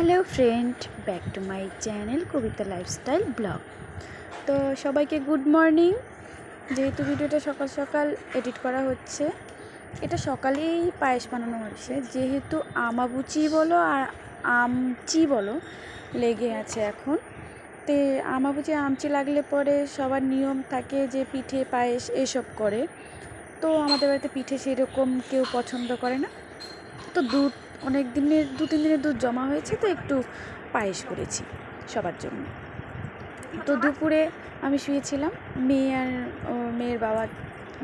Hello friend, back to my channel Kabita lifestyle blog. তো সবাইকে good morning. যেহেতু ভিডিওটা সকাল সকাল এডিট করা হচ্ছে, এটা সকালেই পায়েস বানানো হচ্ছে, যেহেতু আমাবুচি বলো আর আমচি বলো লেগে আছে এখন। তো আমাবুচি আমচি লাগলে পরে সবার নিয়ম থাকে যে পিঠে পায়েস এসব করে। তো আমাদের বাড়িতে পিঠে সেরকম কেউ পছন্দ করে না, তো দুধ অনেক দিনের 2-3 দিনের দুধ জমা হয়েছে, তো একটু পায়েস করেছি সবার জন্য। তো দুপুরে আমি শুয়েছিলাম, মেয়ে আর মেয়ের বাবা,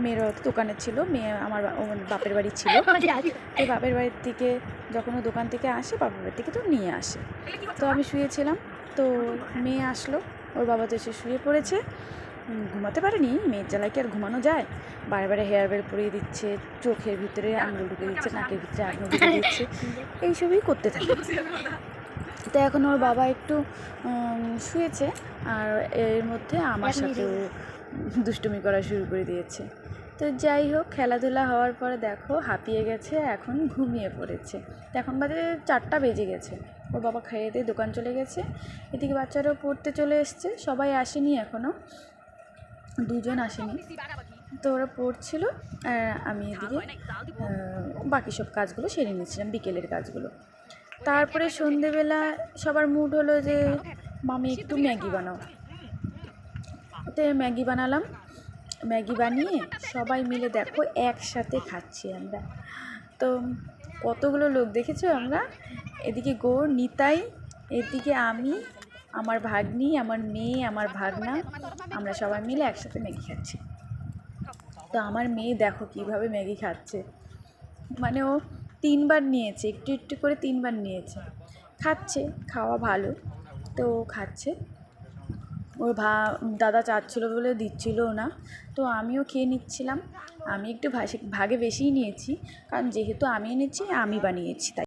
মেয়ের দোকানে ছিল, মেয়ে আমার বাপের বাড়ি ছিল। তো বাপের বাড়ির থেকে যখন ও দোকান থেকে আসে, বাপের বাড়ি থেকে তো নিয়ে আসে। তো আমি শুয়েছিলাম, তো মেয়ে আসলো, ওর বাবা তো এসে শুয়ে পড়েছে। ঘুমাতে পারেনি, মেয়ের জ্বালায় কি আর ঘুমানো যায়? বারে বারে হেয়ার বেল পরিয়ে দিচ্ছে, চোখের ভিতরে আঙুল ঢুকে দিচ্ছে, নাকের ভিতরে আঙুল ঢুকে দিচ্ছে, এইসবই করতে থাকে। তো এখন ওর বাবা একটু শুয়েছে, আর এর মধ্যে আমার সাথেও দুষ্টুমি করা শুরু করে দিয়েছে। তো যাই হোক, খেলাধুলা হওয়ার পরে দেখো হাঁপিয়ে গেছে, এখন ঘুমিয়ে পড়েছে। তো এখন বাজে 4টা বেজে গেছে। ওর বাবা খাইয়ে দিয়ে দোকান চলে গেছে, এদিকে বাচ্চারাও পড়তে চলে এসছে, সবাই আসেনি এখনও, 2জন আসেনি। তো ওরা পড়ছিল, আমি এদিকে বাকি সব কাজগুলো সেরে নিচ্ছিলাম, বিকেলের কাজগুলো। তারপরে সন্ধেবেলা সবার মুড হলো যে মামি একটু ম্যাগি বানাও। তো ম্যাগি বানালাম, ম্যাগি বানিয়ে সবাই মিলে দেখো একসাথে খাচ্ছি আমরা। তো কতগুলো লোক দেখেছো আমরা, এদিকে গৌর, নিতাই, এদিকে আমি, আমার ভাগ্নি, আমার মেয়ে, আমার ভাগনা, আমরা সবাই মিলে একসাথে ম্যাগি খাচ্ছি। তো আমার মেয়ে দেখো কিভাবে ম্যাগি খাচ্ছে, মানে ও 3বার নিয়েছে, একটু একটু করে 3বার নিয়েছে, খাচ্ছে, খাওয়া ভালো, তো খাচ্ছে। ওর দাদা চাচ্ছিলো বলে দিচ্ছিলও না, তো আমিও খেয়ে নিচ্ছিলাম। আমি একটু ভাগে বেশিই নিয়েছি, কারণ যেহেতু আমি এনেছি, আমি বানিয়েছি তাই।